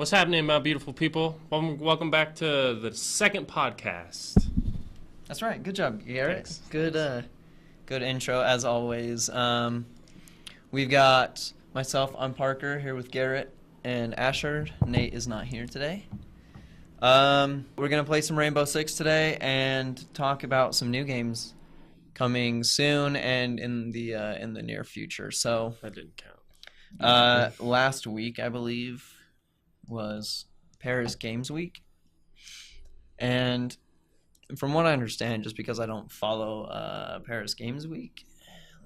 What's happening, my beautiful people? Welcome back to the second podcast. That's right. Good job, Garrett. Thanks. Good intro as always. We've got myself, I'm Parker, here with Garrett and Asher. Nate is not here today. We're gonna play some Rainbow Six today and talk about some new games coming soon and in the near future. So That didn't count. last week I believe was Paris Games Week, and from what I understand, just because I don't follow Paris Games Week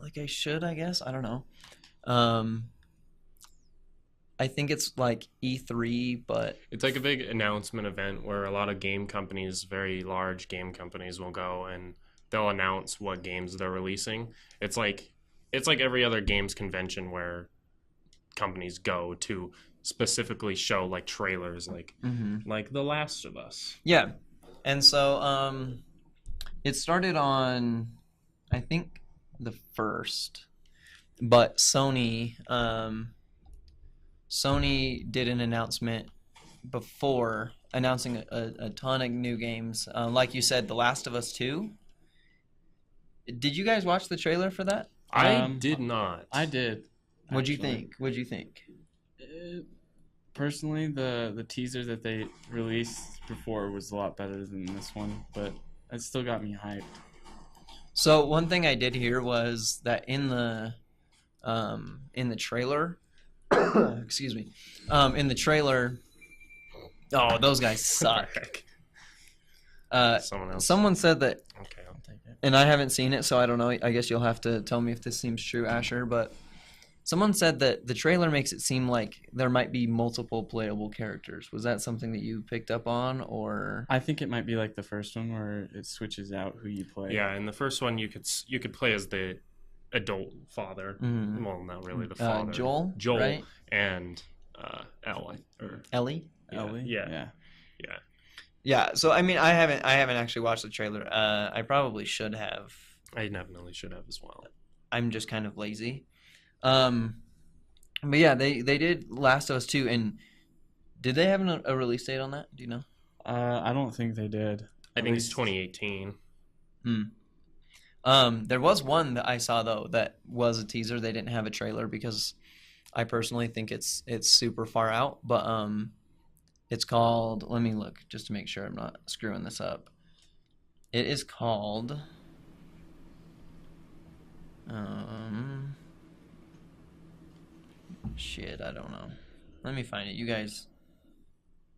like I should, I guess, I don't know. I think it's like E3, but It's like a big announcement event where a lot of game companies, very large game companies, will go and they'll announce what games they're releasing. It's like every other games convention where companies go to specifically show like trailers, like The Last of Us. yeah. And so it started on, I think, the 1st, but Sony did an announcement before announcing a ton of new games. Like you said, The Last of Us 2. Did you guys watch the trailer for that? I did not. I did. What'd you actually. think? Personally, the teaser that they released before was a lot better than this one, but it still got me hyped. So one thing I did hear was that in the trailer, excuse me, in the trailer, oh, those guys suck. Someone else. Someone said that, Okay, I'll take it. and I haven't seen it, so I don't know. I guess you'll have to tell me if this seems true, Asher. But someone said that the trailer makes it seem like there might be multiple playable characters. Was that something that you picked up on, or? I think it might be like the first one where it switches out who you play. Yeah, in the first one you could play as the adult father. Mhm. Well, not really the father. Joel, right? and Ellie. Ellie? Ellie? Yeah. Yeah. So I mean, I haven't actually watched the trailer. I probably should have. I definitely should have as well. I'm just kind of lazy. But yeah, they did Last of Us 2, and did they have a release date on that? Do you know? I don't think they did. I think it's 2018. There was one that I saw though that was a teaser. They didn't have a trailer because I personally think it's super far out. But it's called. Let me look just to make sure I'm not screwing this up. It is called. Shit, I don't know. Let me find it. You guys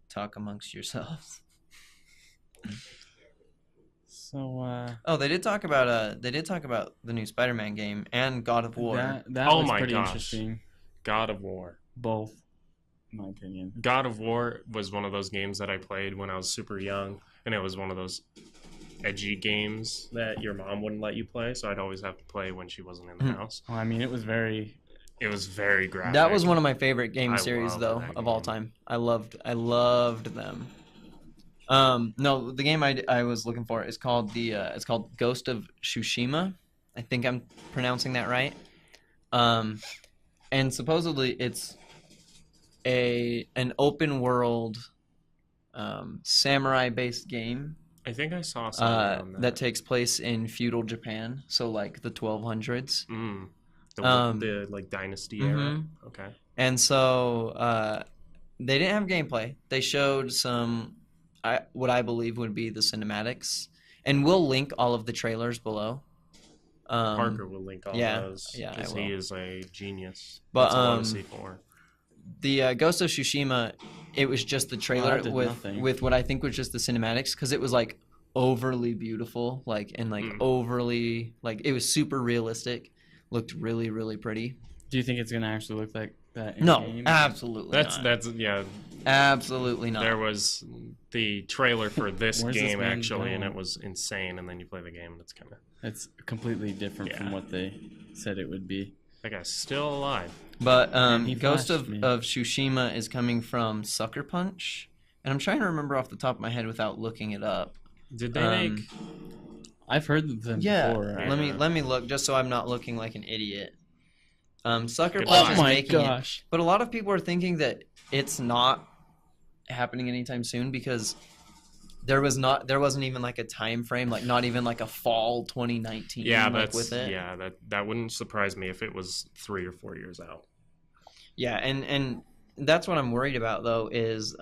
talk amongst yourselves. So Oh, they did talk about the new Spider-Man game and God of War. that Oh was my pretty gosh. interesting. God of War. Both, in my opinion. God of War was one of those games that I played when I was super young, and it was one of those edgy games that your mom wouldn't let you play, so I'd always have to play when she wasn't in the house. Well, I mean, it was very. It was very graphic. That was one of my favorite game I series love though that of all game. time. I loved them. No, the game I was looking for is called it's called Ghost of Tsushima. I think I'm pronouncing that right. And supposedly it's an open world samurai based game I think I saw something on that. that takes place in feudal Japan, so like the 1200s. The like dynasty era. Okay. And so they didn't have gameplay. They showed some, what I believe would be the cinematics. And we'll link all of the trailers below. Parker will link all those yeah, I because will. he is a genius. But, That's all I see for. The Ghost of Tsushima, it was just the trailer that did nothing. with what I think was just the cinematics, because it was like overly beautiful, like, and like overly, like, it was super realistic. Looked really, really pretty. Do you think it's gonna actually look like that? In No, game? absolutely not. That's yeah. Absolutely not. There was the trailer for this Where's this game man actually, and going? it was insane. And then you play the game, and it's kind of It's completely different Yeah. from what they said it would be. that guy's still alive. But he Ghost flashed of me. Tsushima is coming from Sucker Punch, and I'm trying to remember off the top of my head without looking it up. Did they make? I've heard of them Yeah, before. Right? let me look just so I'm not looking like an idiot. Sucker Good Punch luck. is Oh my making it, gosh. but a lot of people are thinking that it's not happening anytime soon because there wasn't even like a time frame, like not even like a fall 2019. Yeah, like, with it. yeah, that wouldn't surprise me if it was 3 or 4 years out. Yeah, and that's what I'm worried about though is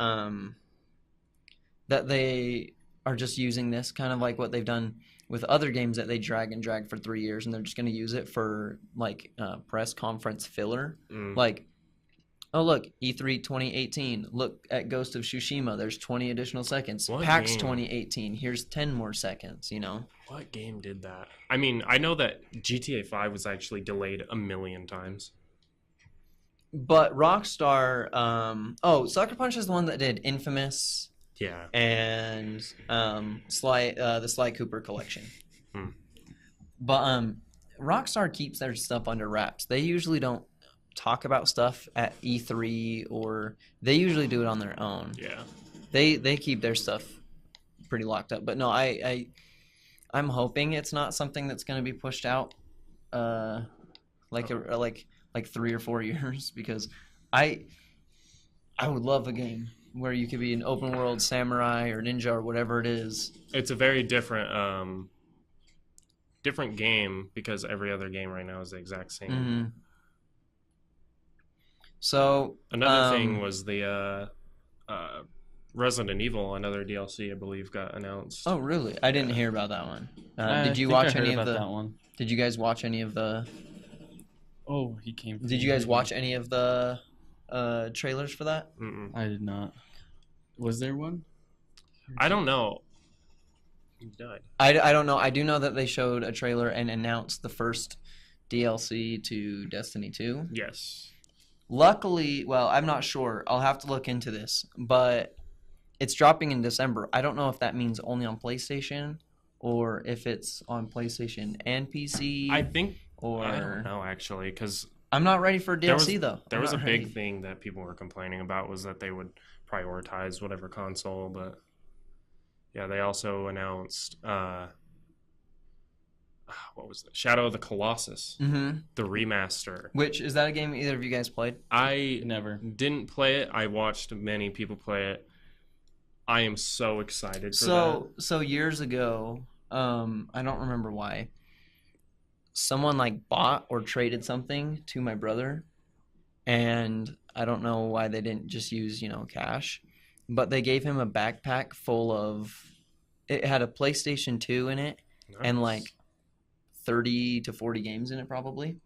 that they are just using this kind of like what they've done with other games that they drag for 3 years, and they're just going to use it for like press conference filler. Like, oh look, E3 2018. Look at Ghost of Tsushima. There's 20 additional seconds. What PAX game? 2018. Here's 10 more seconds. You know. What game did that? I mean, I know that GTA 5 was actually delayed a million times. But Rockstar, Sucker Punch is the one that did Infamous. Yeah. And the Sly Cooper collection. But Rockstar keeps their stuff under wraps. They usually don't talk about stuff at E3, or they usually do it on their own. Yeah. They keep their stuff pretty locked up. But no, I'm hoping it's not something that's going to be pushed out like 3 or 4 years, because I would love a game where you could be an open world samurai or ninja or whatever it is. It's a very different game, because every other game right now is the exact same. Mm-hmm. So another thing was the Resident Evil, another DLC, I believe, got announced. Oh, really? I didn't hear about that one. Did you think I watch heard any of about the? that one. Did you guys watch any of the? Oh, he came. Did you guys watch any of the trailers for that? Mm-mm. I did not. Was there one? I don't know. He died. I don't know. I do know that they showed a trailer and announced the first DLC to Destiny 2. Yes. Luckily, well, I'm not sure. I'll have to look into this, but it's dropping in December. I don't know if that means only on PlayStation or if it's on PlayStation and PC. I think, or I don't know, actually, because I'm not ready for DLC though. There was a not big ready. thing that people were complaining about, was that they would prioritize whatever console, but yeah, they also announced what was it? Shadow of the Colossus, Mm-hmm. the remaster. Which is that a game either of you guys played? I Never. didn't play it. I watched many people play it. I am so excited for that. So years ago, I don't remember why, someone like bought or traded something to my brother, and I don't know why they didn't just use, cash, but they gave him a backpack full of, it had a PlayStation 2 in it, and Nice. like 30 to 40 games in it probably.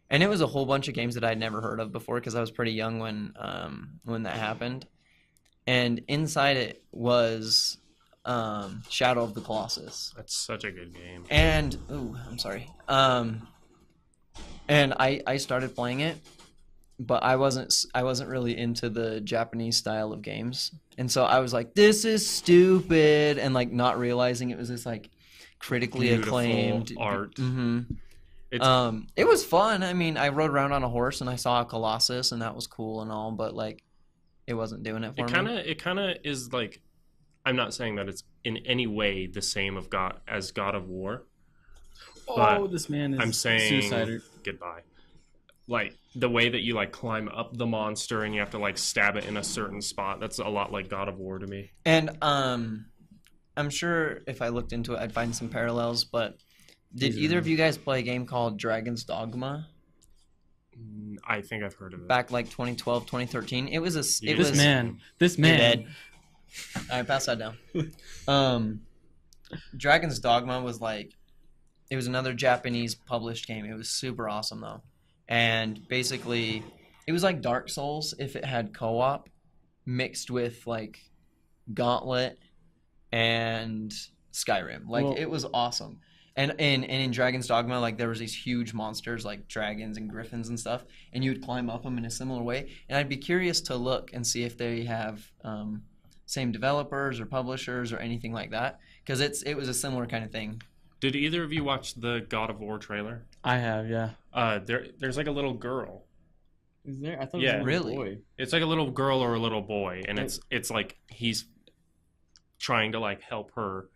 And it was a whole bunch of games that I'd never heard of before, because I was pretty young when that happened. And inside it was Shadow of the Colossus. That's such a good game. And I'm sorry. And I started playing it, but I wasn't really into the Japanese style of games. And so I was like, this is stupid, and like not realizing it was this like critically Beautiful acclaimed art. Mm-hmm. It's It was fun. I mean, I rode around on a horse and I saw a Colossus, and that was cool and all, but like it wasn't doing it for me. it kind of is like, I'm not saying that it's in any way the same as God of War. Oh, this man is I'm saying suicider. goodbye. Like the way that you like climb up the monster and you have to like stab it in a certain spot. That's a lot like God of War to me. And I'm sure if I looked into it, I'd find some parallels. But did either of you guys play a game called Dragon's Dogma I think I've heard of it. back like 2012, 2013? It was Yeah. it was This man. You're dead. All right, pass that down. Dragon's Dogma was like, it was another Japanese published game. It was super awesome though, and basically, it was like Dark Souls if it had co-op mixed with like Gauntlet and Skyrim. Like Well- it was awesome. And in Dragon's Dogma, like there was these huge monsters like dragons and griffins and stuff, and you would climb up them in a similar way. And I'd be curious to look and see if they have same developers or publishers or anything like that, because it was a similar kind of thing. Did either of you watch the God of War trailer? I have, yeah. There's like a little girl. Is there? I thought Yeah. it was a Really? little boy. It's like a little girl or a little boy, and it's like he's trying to like help her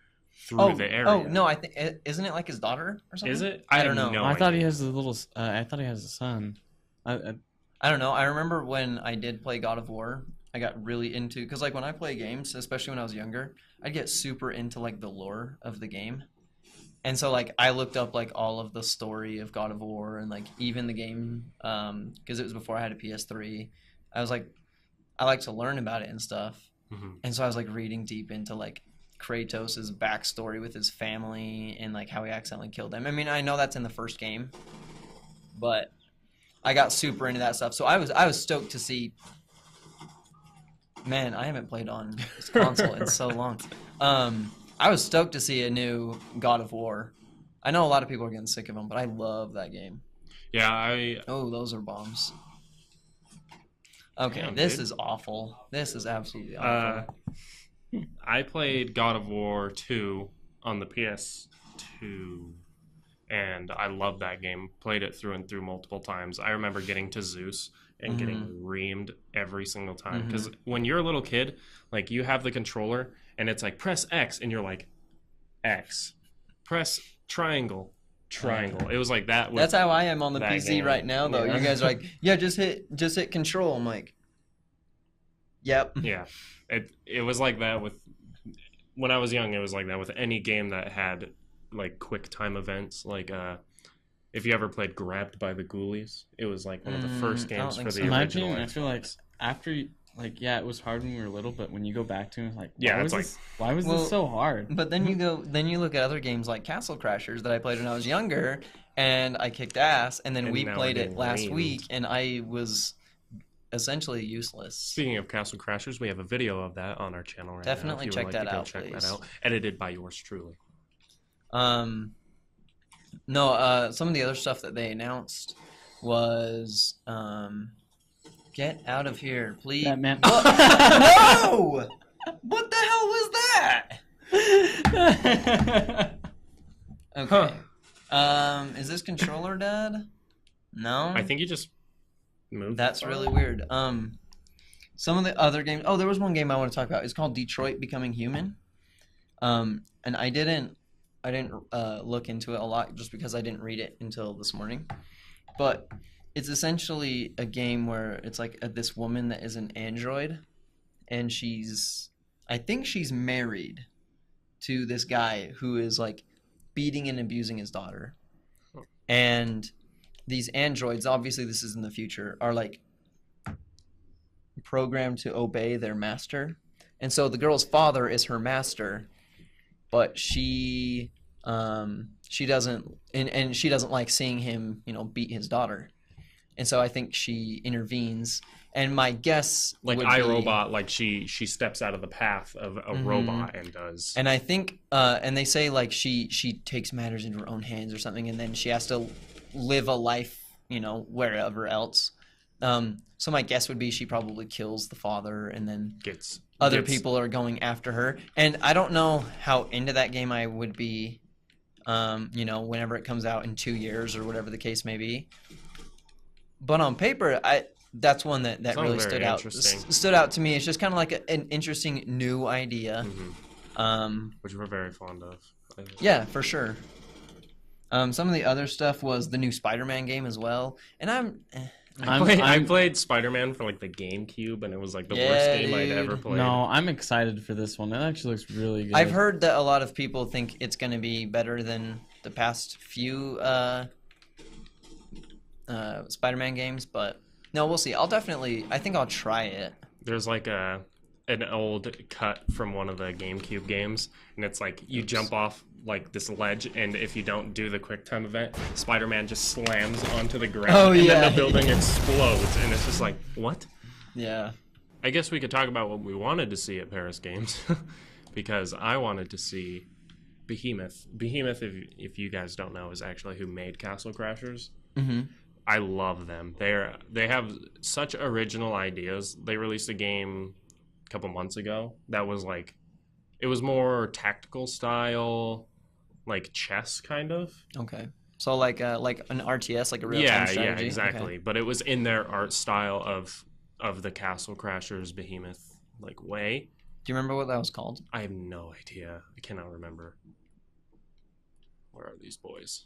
through the area. Oh no, I think isn't it like his daughter or something? Is it? I don't have know. No I thought he idea. has a little. I thought he has a son. I don't know. I remember when I did play God of War, I got really into, because like when I play games, especially when I was younger, I'd get super into like the lore of the game. And so like I looked up like all of the story of God of War and like even the game because it was before I had a PS3. I was like I like to learn about it and stuff. And so I was like reading deep into like Kratos' backstory with his family and like how he accidentally killed them. I mean, I know that's in the first game, but I got super into that stuff. So I was stoked to see. Man, I haven't played on this console in so long. I was stoked to see a new God of War. I know a lot of people are getting sick of them, but I love that game. Yeah, Oh, those are bombs. Okay, Damn, this dude. is awful. This is absolutely awful. I played God of War 2 on the PS2, and I loved that game. Played it through and through multiple times. I remember getting to Zeus and getting reamed every single time. Because when you're a little kid, like you have the controller, and it's like press X, and you're like X, press triangle. It was like that. That's how I am on the that PC game. right now, though. Yeah. You guys are like, yeah, just hit control. I'm like, yep. Yeah, it was like that with when I was young. It was like that with any game that had like quick time events. Like if you ever played Grabbed by the Ghoulies, it was like one of the first I don't games think for so. the In my original. opinion, I feel like after like yeah, it was hard when we were little, but when you go back to it, it's like Yeah, it's like why was Well, this so hard? But then you look at other games like Castle Crashers that I played when I was younger, and I kicked ass. And then And we now played we're it getting last reamed. week, and I was essentially useless. Speaking of Castle Crashers, we have a video of that on our channel right Definitely now. If you check would like that to go out, check please. that out. Edited by yours truly. No, some of the other stuff that they announced was get out of here, please. Batman. No! What the hell was that? Okay. Is this controller dead? No. I think you just moved. That's really weird. Some of the other games. Oh, there was one game I want to talk about. It's called Detroit Becoming Human. And I didn't look into it a lot just because I didn't read it until this morning. But it's essentially a game where it's like this woman that is an android, and I think she's married to this guy who is like beating and abusing his daughter. And these androids, obviously this is in the future, are like programmed to obey their master. And so the girl's father is her master, but she doesn't and she doesn't like seeing him, beat his daughter. And so I think she intervenes. And my guess like would iRobot, like she steps out of the path of a robot and does. And I think, and they say like she takes matters into her own hands or something, and then she has to live a life, wherever else. So my guess would be she probably kills the father, and then other people are going after her. And I don't know how into that game I would be, whenever it comes out in 2 years or whatever the case may be. But on paper, that's one that really stood out. Stood out to me. It's just kind of like an interesting new idea, which we're very fond of. Yeah, for sure. Some of the other stuff was the new Spider-Man game as well, and I played Spider-Man for like the GameCube, and it was like the worst game I'd ever played. No, I'm excited for this one. That actually looks really good. I've heard that a lot of people think it's going to be better than the past few Spider-Man games, but no, we'll see. I think I'll try it. There's like an old cut from one of the GameCube games, and it's like you jump off like this ledge, and if you don't do the quick time event, Spider-Man just slams onto the ground, and then the building explodes, and it's just like, what? Yeah. I guess we could talk about what we wanted to see at Paris Games, because I wanted to see Behemoth. Behemoth, if you guys don't know, is actually who made Castle Crashers. Mm-hmm. I love them. They have such original ideas. They released a game a couple months ago that was like, it was more tactical style, like chess kind of. Okay. So like an RTS, like a real-time strategy? Yeah, exactly. Okay. But it was in their art style of the Castle Crashers Behemoth like way. Do you remember what that was called? I have no idea. I cannot remember. Where are these boys?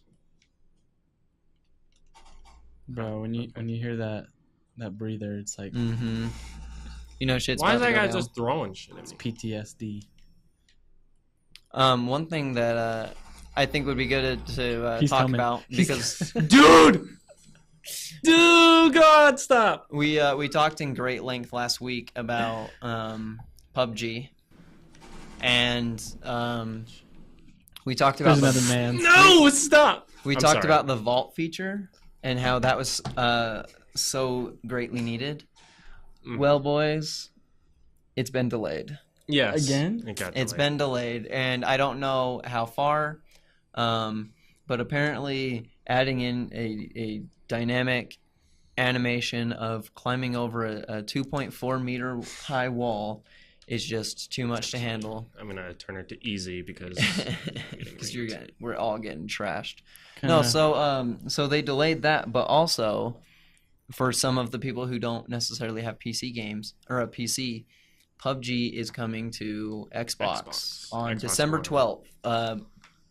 Bro, when you hear that breather, it's like Mm-hmm. You know shit's Why is about to that go guy down. just throwing shit at It's me? PTSD. One thing that I think would be good to He's talk coming. about because Dude! Dude, God, stop! we talked in great length last week about PUBG, and we talked about There's another man. No, stop! we I'm talked sorry. about the vault feature and how that was so greatly needed. Mm. Well, boys, it's been delayed. Yes. Again? It got It's delayed. been delayed, and I don't know how far, but apparently adding in a dynamic animation of climbing over a 2.4 meter high wall is just too much to handle. I'm gonna turn it to easy because Because we're all getting trashed. Kinda- No, so they delayed that, but also for some of the people who don't necessarily have PC games or a PC, PUBG is coming to Xbox on Xbox December One. 12th.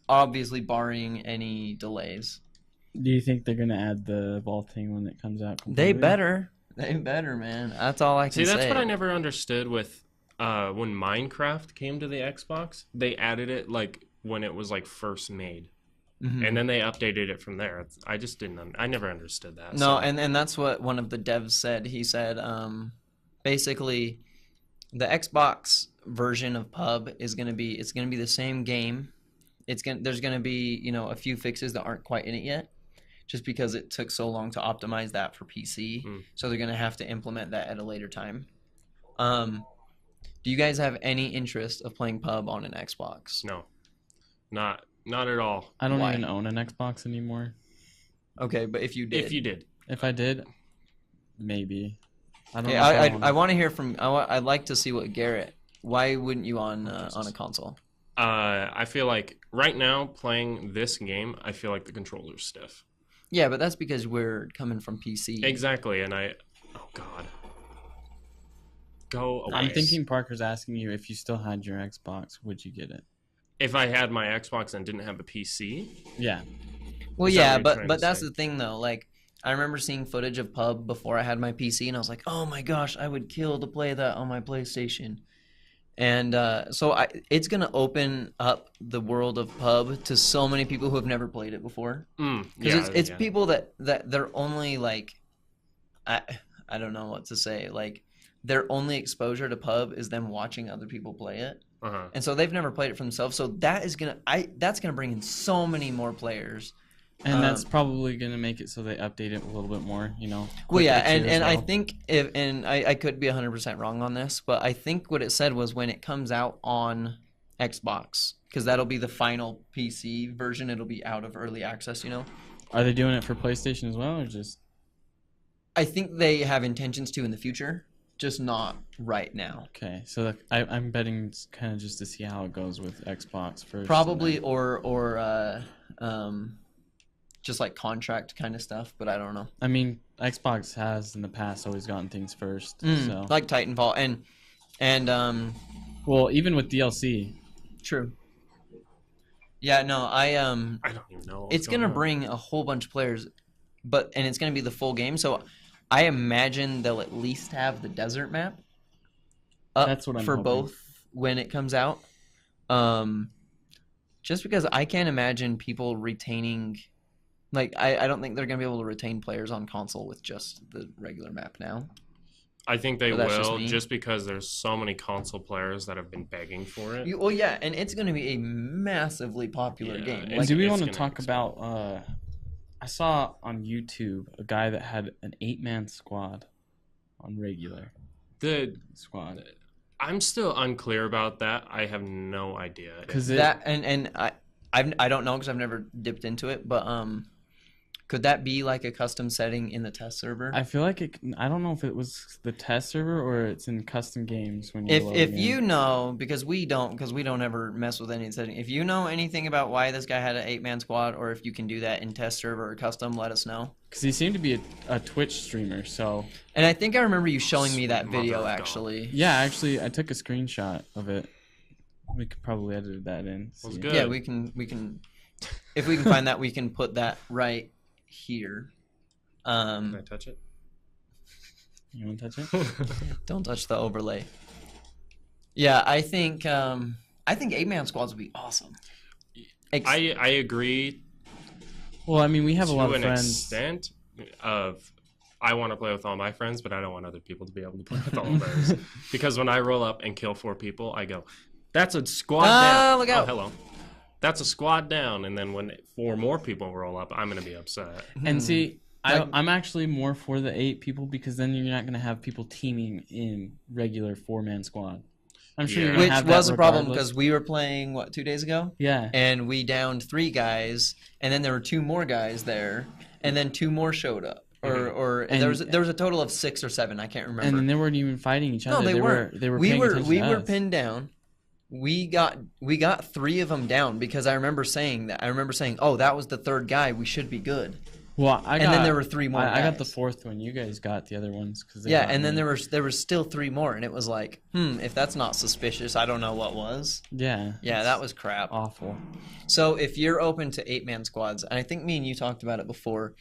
Obviously, barring any delays. Do you think they're gonna add the vaulting when it comes out? They completely? better. They better, man. That's all I can See, say. that's what I never understood with when Minecraft came to the Xbox. They added it like when it was like first made, Mhm. and then they updated it from there. I just didn't. I never understood that. No, so. and that's what one of the devs said. He said, basically, the Xbox version of Pub is gonna be the same game. There's gonna be a few fixes that aren't quite in it yet, just because it took so long to optimize that for PC. So they're gonna have to implement that at a later time. Do you guys have any interest of playing Pub on an Xbox? No, not at all. I don't Why? even own an Xbox anymore. Okay, but if you did, If you did, If I did, maybe. I don't okay, know. if I want to hear from. I'd like to see what Garrett. Why wouldn't you on a console? I feel like right now playing this game, I feel like the controller's stiff. Yeah, but that's because we're coming from PC. Exactly, and oh god, go away. I'm thinking Parker's asking you if you still had your Xbox, would you get it? If I had my Xbox and didn't have a PC, Yeah. Well, Is that yeah, what you're trying but to that's say? the thing though. Like, I remember seeing footage of Pub before I had my PC, and I was like, oh my gosh, I would kill to play that on my PlayStation. And so it's gonna open up the world of Pub to so many people who have never played it before. Because it's people that they're only like, I don't know what to say. Like, their only exposure to Pub is them watching other people play it. Uh-huh. And so they've never played it for themselves. So that's gonna bring in so many more players. And that's probably going to make it so they update it a little bit more, Well, quicker yeah, too and as I well. think I could be 100% wrong on this, but I think what it said was when it comes out on Xbox, because that'll be the final PC version. It'll be out of early access. Are they doing it for PlayStation as well, or just... I think they have intentions to in the future, just not right now. Okay, so I'm betting kind of just to see how it goes with Xbox first. Probably and or just like contract kind of stuff, but I don't know. then- I mean, Xbox has in the past always gotten things first. So Like Titanfall and well, even with DLC, true. Yeah, no, I I don't even know. it's gonna bring a whole bunch of players, and it's gonna be the full game. So I imagine they'll at least have the desert map up That's what I'm for hoping. both when it comes out. Just because I can't imagine people retaining, like I don't think they're gonna be able to retain players on console with just the regular map now. I think they But that's just will, me. just because there's so many console players that have been begging for it. Well, yeah, and it's gonna be a massively popular Yeah, game. it's- Like, do we it's want to gonna talk explode. about? I saw on YouTube a guy that had an 8-man squad on regular squad. I'm still unclear about that. I have no idea. Because that and I don't know because I've never dipped into it, but could that be like a custom setting in the test server? I feel like I don't know if it was the test server or it's in custom games when you If you know, because we don't ever mess with any setting. If you know anything about why this guy had an 8-man squad, or if you can do that in test server or custom, let us know. because he seemed to be a Twitch streamer, so And I think I remember you showing me that Sweet mother video of God. actually. yeah, actually I took a screenshot of it. We could probably edit that in. Was see. good. Yeah, we can if we can find that, we can put that right here. Can I touch it? You want to touch it? Don't touch the overlay. Yeah, I think 8-man squads would be awesome. I agree. Well, I mean, we have a lot to of an friends. extent of I want to play with all my friends, but I don't want other people to be able to play with all of theirs. Because when I roll up and kill 4 people, I go, "That's a squad down." Look out. Oh, hello. That's a squad down. And then when 4 more people roll up, I'm going to be upset. And see, I'm actually more for the 8 people because then you're not going to have people teaming in regular 4-man squad. I'm sure Yeah. you're going Which to have that was a problem regardless. because we were playing 2 days ago, Yeah. and we downed 3 guys, and then there were 2 more guys there, and then 2 more showed up, and And- there was a total of 6 or 7. I can't remember. And then they weren't even fighting each other. No, they weren't. They were we paying were attention we to were us. pinned down. We got 3 of them down because I remember saying that. I remember saying, "Oh, that was the 3rd guy. We should be good." Well, And then there were 3 more I got the guys. 4th one. You guys got the other ones because Yeah, and then there was still 3 more, and it was like, if that's not suspicious, I don't know what was. Yeah. Yeah, that was crap. Awful. So if you're open to 8-man squads, and I think me and you talked about it before,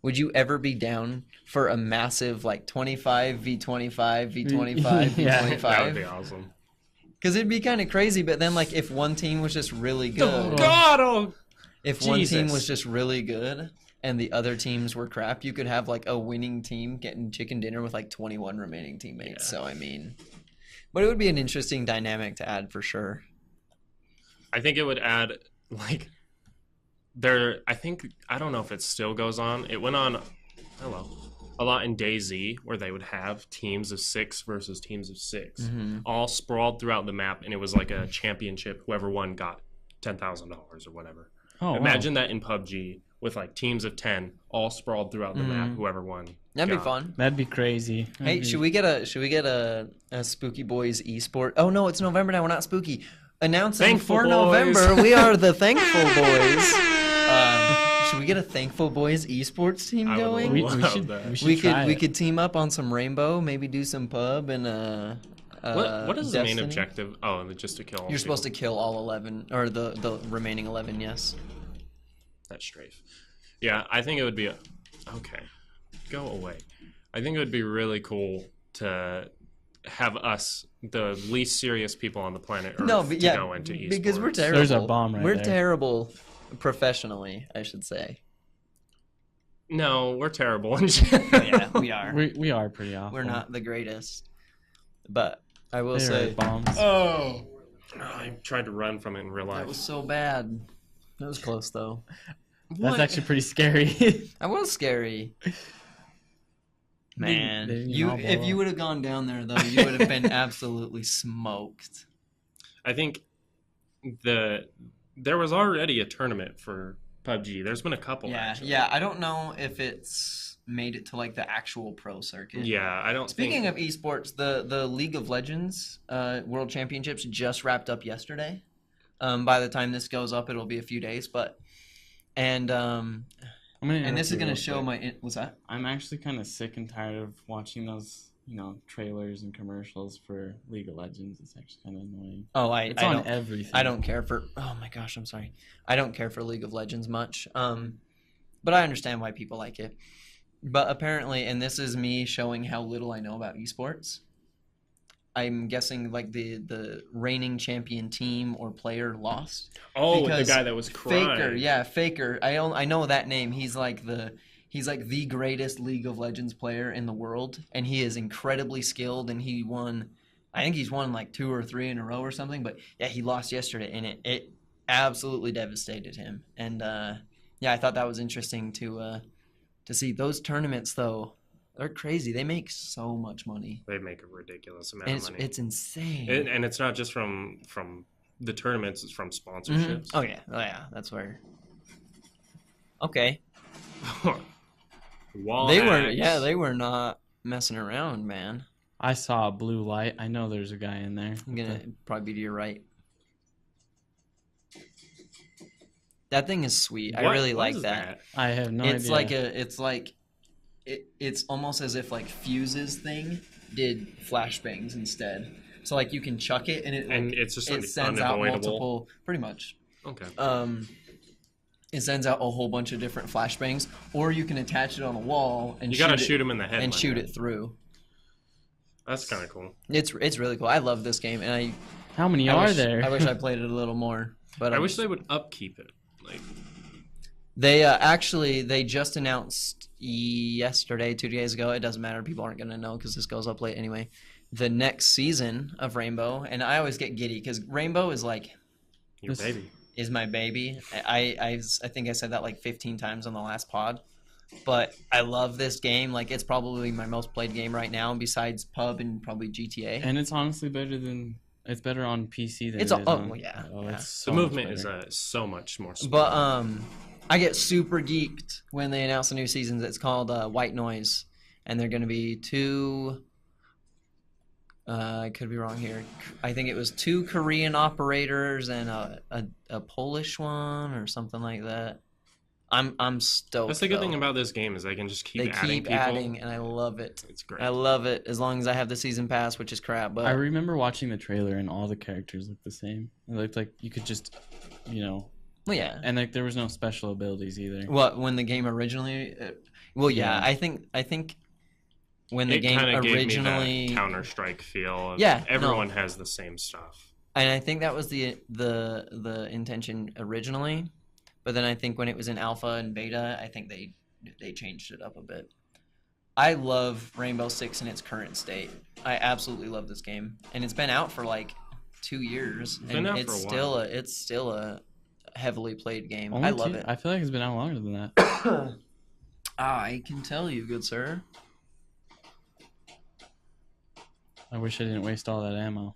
would you ever be down for a massive 25 v 25 v 25 v Yeah, 25? That would be awesome. Because it'd be kind of crazy, but then if one team was just really good, God, oh, if one team Jesus. was just really good and the other teams were crap, you could have a winning team getting chicken dinner with 21 remaining teammates. Yeah. So I mean, but it would be an interesting dynamic to add for sure. I think it would add I don't know if it still goes on. It went on a lot in DayZ where they would have teams of 6 versus teams of 6 all sprawled throughout the map, and it was like a championship. Whoever won got $10,000 or whatever. Oh, Imagine that in PUBG with teams of 10 all sprawled throughout the map. Whoever won, That'd be got. fun. That'd be crazy. Hey, should we get a Spooky Boys esport? Oh no, it's November now. We're not spooky. Announcing Thankful for Boys. November, we are the Thankful Boys. Should we get a Thankful Boys esports team I would going? We love should. that. We should We try could it. team up on some Rainbow, maybe do some pub and What is the main Destiny. objective? Oh, just to kill all You're supposed to people. kill all 11 or the remaining 11. Yes. That strafe. Yeah, I think it would be okay. Go away. I think it would be really cool to have us, the least serious people on the planet Earth, No, but to yeah, go into esports. because we're terrible. There's a bomb right We're there. terrible professionally, I should say. No, we're terrible in general. Yeah, we are. We are pretty awful. We're not the greatest, but I will They say are bombs. Oh, I tried to run from it in real that life. was so bad. That was close though. That's actually pretty scary. That was scary. Man, They you all blow if you up. would have gone down there though, you would have been absolutely smoked. I think there was already a tournament for PUBG. There's been a couple. Yeah, actually. yeah. I don't know if it's made it to the actual pro circuit. Yeah, I don't. Speaking think... of esports, the League of Legends World Championships just wrapped up yesterday. By the time this goes up, it'll be a few days, and this is gonna show my what's that? I'm actually kind of sick and tired of watching those, trailers and commercials for League of Legends. It's actually kind of annoying. Oh, It's on everything. I don't care for. Oh my gosh, I'm sorry. I don't care for League of Legends much. But I understand why people like it. But apparently, and this is me showing how little I know about esports. I'm guessing the reigning champion team or player lost. Oh, the because guy that was crying. Faker, yeah, Faker. I know that name. He's like the greatest League of Legends player in the world, and he is incredibly skilled. And he won, I think he's won 2 or 3 in a row or something. But yeah, he lost yesterday, and it absolutely devastated him. And yeah, I thought that was interesting to see. Those tournaments though, they're crazy. They make so much money. They make a ridiculous amount And of money. it's insane. And it's not just from the tournaments; it's from sponsorships. Oh yeah, that's where. Okay. Wall They hacks. were not messing around, man. I saw a blue light. I know there's a guy in there. I'm gonna probably be to your right. That thing is sweet. I What- really what like is that. I have no It's idea. it's almost as if Fuse's thing did flashbangs instead. So you can chuck it and And it's just it sends out unavoidable. multiple, pretty much. Okay. It sends out a whole bunch of different flashbangs, or you can attach it on a wall and You gotta shoot shoot him in the head and like shoot that. it through. That's kind of cool. It's really cool. I love this game, and How many I are wish, there? I wish I played it a little more. But I wish they would upkeep it. Like they actually they just announced yesterday, 2 days ago. It doesn't matter. People aren't gonna know because this goes up late anyway. The next season of Rainbow, and I always get giddy because Rainbow is like your baby. Is my baby. I think I said that like 15 times on the last pod. But I love this game. Like, it's probably my most played game right now, besides PUB and probably GTA. And it's honestly it's better on PC than It's it is on. yeah. Oh, Yeah. it's so The movement much is better. so much more smooth. But I get super geeked when they announce the new seasons. It's called White Noise, and they're going to be two. I could be wrong here. I think it was 2 Korean operators and a Polish one or something like that. I'm stoked. That's the good though. thing about this game is they can just keep They adding keep people. adding, and I love it. It's great. I love it as long as I have the season pass, which is crap. But I remember watching the trailer and all the characters looked the same. It looked like you could just, well, yeah. and like there was no special abilities either. What when the game originally? Well, yeah. Yeah. I think when the It game kind of gave originally, me that Counter-Strike feel. Of Yeah, everyone no. has the same stuff. and I think that was the intention originally. But then I think when it was in alpha and beta, I think they changed it up a bit. I love Rainbow Six in its current state. I absolutely love this game, and it's been out for like 2 years, Been and out it's for a while. still a heavily played game. Only I love 2 it. I feel like it's been out longer than that. I can tell you, good sir. I wish I didn't waste all that ammo.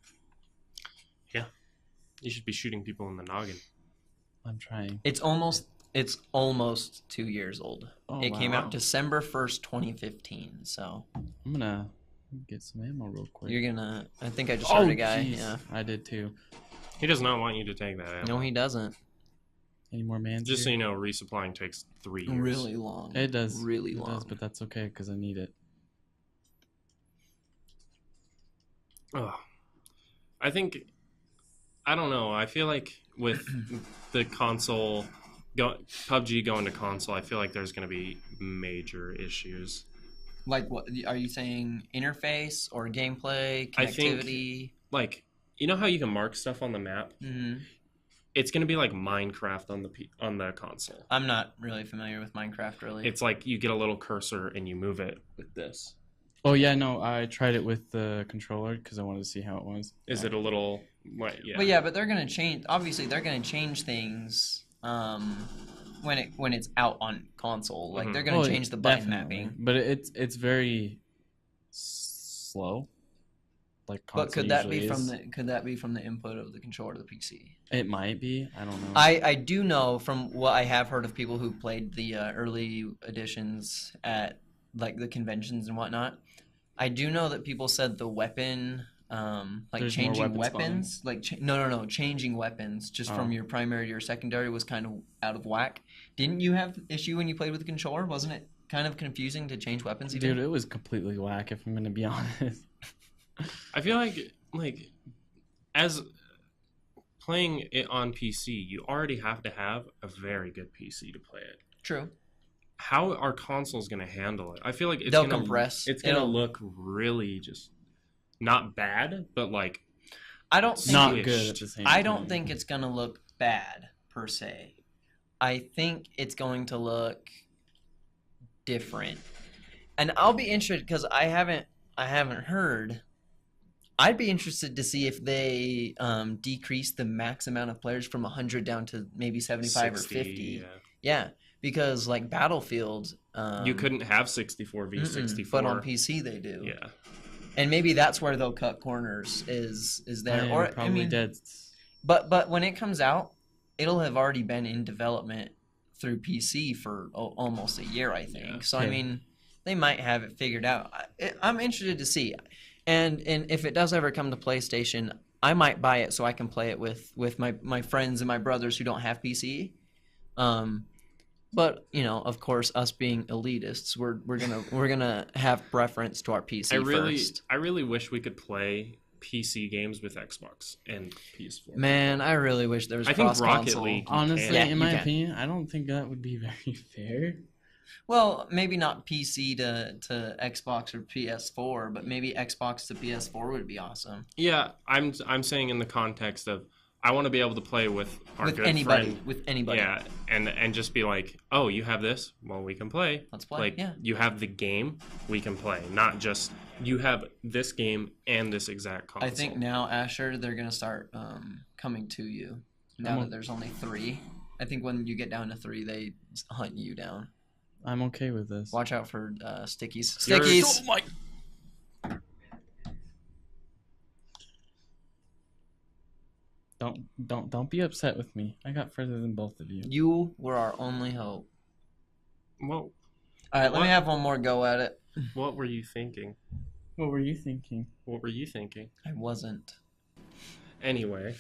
You should be shooting people in the noggin. I'm trying. It's almost 2 years old. Oh, It came wow. out December 1st, 2015. So I'm gonna get some ammo real quick. you're gonna. I think I just heard a guy. jeez. Yeah. I did too. He does not want you to take that ammo. No, he doesn't. Any more mans? Just so here? you know, resupplying takes 3 years. Really long. It does. Really It long. does, but that's okay because I need it. Ugh. I don't know. I feel like with the console, PUBG going to console, I feel like there's going to be major issues. Like, what are you saying? Interface or gameplay, I think- connectivity? Like, you know how you can mark stuff on the map? Hmm. It's going to be like Minecraft on the console. I'm not really familiar with Minecraft. Really. It's like you get a little cursor and you move it with this. Oh yeah, no, I tried it with the controller because I wanted to see how it was. Is it a little? What? Yeah. But yeah, but they're gonna change. Obviously, they're gonna change things when it's out on console. Like Mhm. they're gonna Oh, change the button definitely. mapping. But it's very slow. Like console But could that be usually from is. the input of the controller to the PC? It might be. I don't know. I do know from what I have heard of people who played the early editions at like the conventions and whatnot. I do know that people said the weapon, like There's more changing weapon weapons, like no, changing weapons just from Oh. your primary to your secondary was kind of out of whack. Didn't you have issue when you played with the controller? Wasn't it kind of confusing to change weapons? Even? Dude, it was completely whack if I'm gonna be honest. I feel like as playing it on PC, you already have to have a very good PC to play it. True. How are consoles going to handle it? I feel like They'll compress. It's going to It'll- look really just not bad, but like I don't think Not Squished. good at the same I time. don't think it's gonna look bad per se. I think it's going to look different, and I'll be interested because I haven't heard. I'd be interested to see if they decrease the max amount of players from 100 down to maybe 75 60, or 50. yeah. Yeah, because like Battlefield, You couldn't have 64 v 64, but on PC they do. Yeah, And maybe that's where they'll cut corners. Is there I am or probably I mean, dead. But when it comes out, it'll have already been in development through PC for almost a year, I think. Yeah. So I Okay. mean, they might have it figured out. I'm interested to see, and if it does ever come to PlayStation, I might buy it so I can play it with my friends and my brothers who don't have PC. But you know, of course, us being elitists, we're gonna have preference to our PC first. I really wish we could play PC games with Xbox and PS4. Man, I really wish there was I think cross Rocket console. League. Honestly, Yeah, in you my can. opinion, I don't think that would be very fair. Well, maybe not PC to Xbox or PS4, but maybe Xbox to PS4 would be awesome. Yeah, I'm saying in the context of I want to be able to play with our With good anybody, friend. with anybody. Yeah, and just be like, oh, you have this? Well, we can play. Let's play. Like, Yeah. you have the game, we can play. Not just you have this game and this exact console. I think now, Asher, they're gonna start coming to you. Now that there's only 3, I think when you get down to 3, they hunt you down. I'm okay with this. Watch out for stickies. You're- Stickies. Oh my! Don't be upset with me. I got further than both of you. You were our only hope. Well, All right, let me What? have one more go at it. what were you thinking? What were you thinking? What were you thinking? I wasn't. Anyway,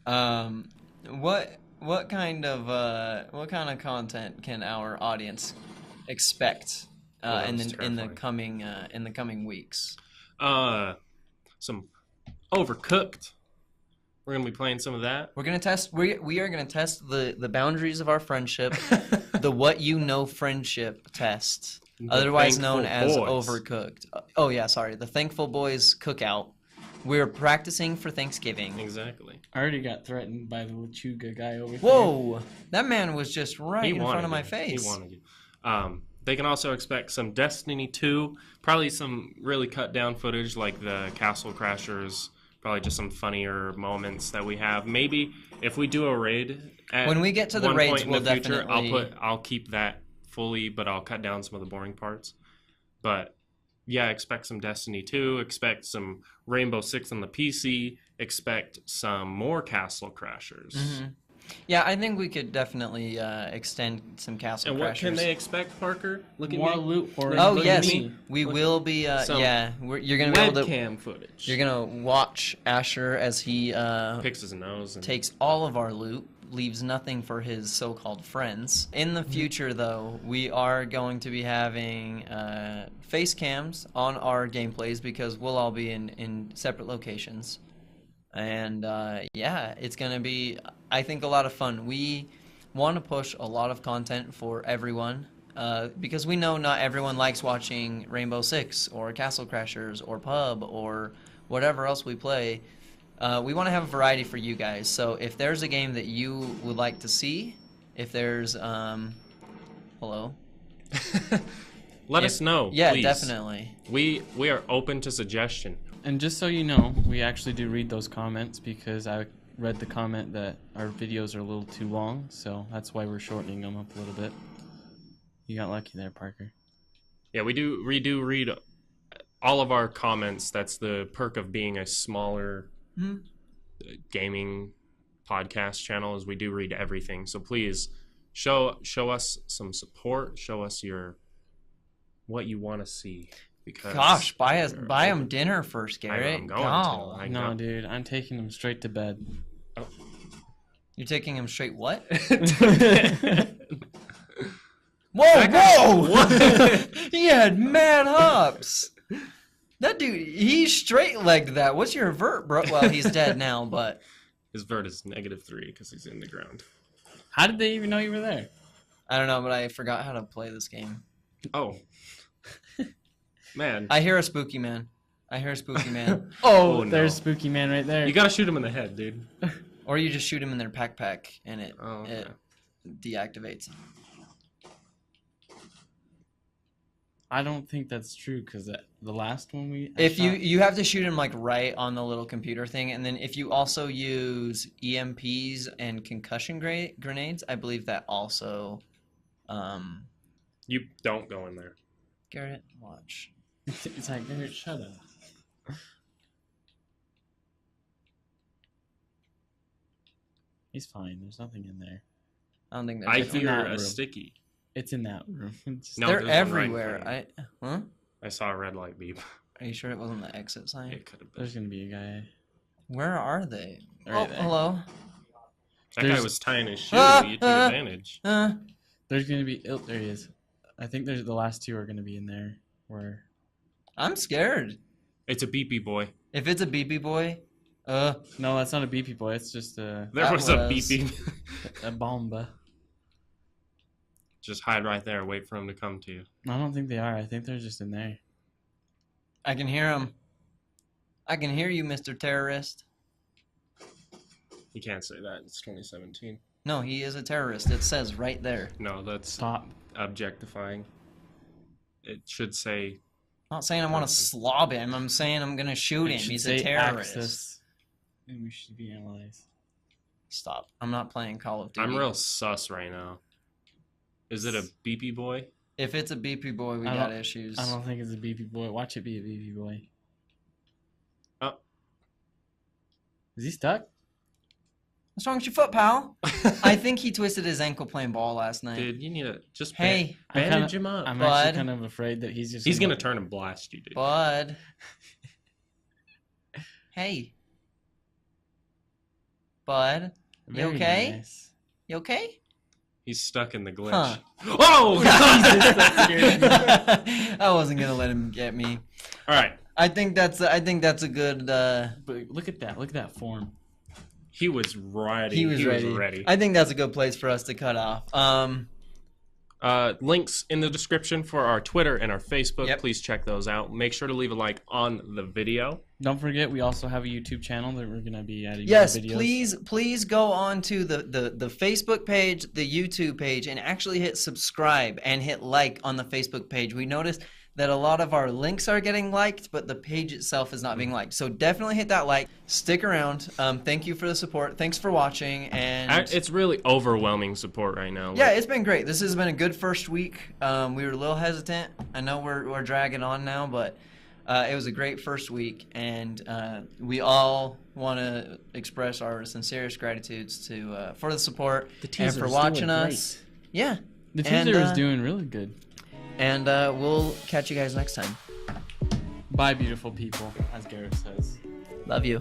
What kind of content can our audience expect Well, that in was the terrifying. in the coming weeks? some Overcooked. We're gonna be playing some of that. We're gonna test. We are gonna test the boundaries of our friendship, the what you know friendship test, The otherwise known as Thankful Boys. Overcooked. Oh yeah, sorry, the Thankful Boys cookout. We're practicing for Thanksgiving. Exactly. I already got threatened by the Lachuga guy over here. Whoa, that man was just right He in front wanted of my it. face. He wanted you. They can also expect some Destiny 2, probably some really cut down footage like the Castle Crashers, probably just some funnier moments that we have. Maybe if we do a raid at When we get to the one raids, point in we'll the future, definitely- I'll keep that fully, but I'll cut down some of the boring parts. But yeah, expect some Destiny 2, expect some Rainbow Six on the PC, expect some more Castle Crashers. Mhm. Yeah, I think we could definitely extend some Castle And Crashers. what can they expect, Parker? Look at More me. loot for Oh Look at yes, me. we Look- will be. some Yeah, you're gonna be able to. Webcam footage. You're gonna watch Asher as he Picks his nose and takes all of our loot, leaves nothing for his so-called friends. In the future, though, we are going to be having face cams on our gameplays because we'll all be in separate locations. And yeah, it's going to be, I think, a lot of fun. We want to push a lot of content for everyone because we know not everyone likes watching Rainbow Six or Castle Crashers or Pub or whatever else we play. We want to have a variety for you guys. So if there's a game that you would like to see, if there's, hello? let us know. Yeah, please. definitely. We are open to suggestion. And just so you know, we actually do read those comments because I read the comment that our videos are a little too long, so that's why we're shortening them up a little bit. You got lucky there, Parker. Yeah, we do read all of our comments. That's the perk of being a smaller gaming podcast channel, is we do read everything. So please show us some support. Show us what you want to see. Because Gosh, buy we're him open. dinner first, Garrett. I'm going God. to. I No, know. dude, I'm taking them straight to bed. You're taking him straight what? That guy- Whoa! He had mad hops. That dude, he straight legged that. What's your vert, bro? Well, he's dead now, but His vert is -3 because he's in the ground. How did they even know you were there? I don't know. But I forgot how to play this game. Oh. Man. I hear a spooky man. I hear a spooky man. Oh, no. There's Spooky Man right there. You gotta shoot him in the head, dude. Or you just shoot him in their backpack and it Oh, okay. deactivates. I don't think that's true because the last one If you have to shoot him like right on the little computer thing, and then if you also use EMPs and concussion grenades, I believe that also. You don't go in there. Garrett, watch. It's like, Garrett, shut up. He's fine. There's nothing in there. I don't think I there's. in hear that a room. sticky. It's in that room. Just- No, They're there's one right in everywhere. front Huh? I saw a red light beep. Are you sure it wasn't the exit sign? It could have been. There's gonna be a guy. Where are they? Right Oh, there. hello. That guy There's- was tying his shoe. You took advantage. There's gonna be. Oh, there he is. I think there's the last two are gonna be in there. Where? I'm scared. It's a beepy boy. If it's a BB boy, No, that's not a beepy boy. It's just There That was a was- beepy. a bomba. Just hide right there. Wait for him to come to you. I don't think they are. I think they're just in there. I can hear him. I can hear you, Mr. Terrorist. You can't say that. It's 2017. No, he is a terrorist. It says right there. No, that's Stop. objectifying. It should say. I'm not saying I want to slob him. I'm saying I'm gonna shoot It him. should He's say a terrorist. Axis, and we should be allies. Stop. I'm not playing Call of Duty. I'm real sus right now. Is it a BP boy? If it's a BP boy, we I got don't- issues. I don't think it's a BP boy. Watch it be a BP boy. Oh. Is he stuck? What's wrong with your foot, pal? I think he twisted his ankle playing ball last night. Dude, you need to just Hey, bandage him up. I'm Bud. actually kind of afraid that he's just. He's gonna turn and blast you, dude. bud. Hey. Bud. You Very okay? nice. You okay? He's stuck in the glitch. Huh. Oh! I wasn't gonna let him get me. All right. I think that's a good. But look at that! Look at that form. He was ready. He was ready. I think that's a good place for us to cut off. Links in the description for our Twitter and our Facebook. Yep. Please check those out. Make sure to leave a like on the video. Don't forget, we also have a YouTube channel that we're gonna be adding. Yes, more videos. please go on to the Facebook page, the YouTube page, and actually hit subscribe and hit like on the Facebook page. We noticed that a lot of our links are getting liked, but the page itself is not being liked. So definitely hit that like. Stick around. Thank you for the support. Thanks for watching. And It's really overwhelming support right now. yeah, it's been great. This has been a good first week. We were a little hesitant. I know we're dragging on now, but it was a great first week, and we all want to express our sincerest gratitudes to for the support The and teaser for is watching doing us. Yeah, The And, teaser is doing really good. and we'll catch you guys next time. Bye, beautiful people, as Garrett says. Love you.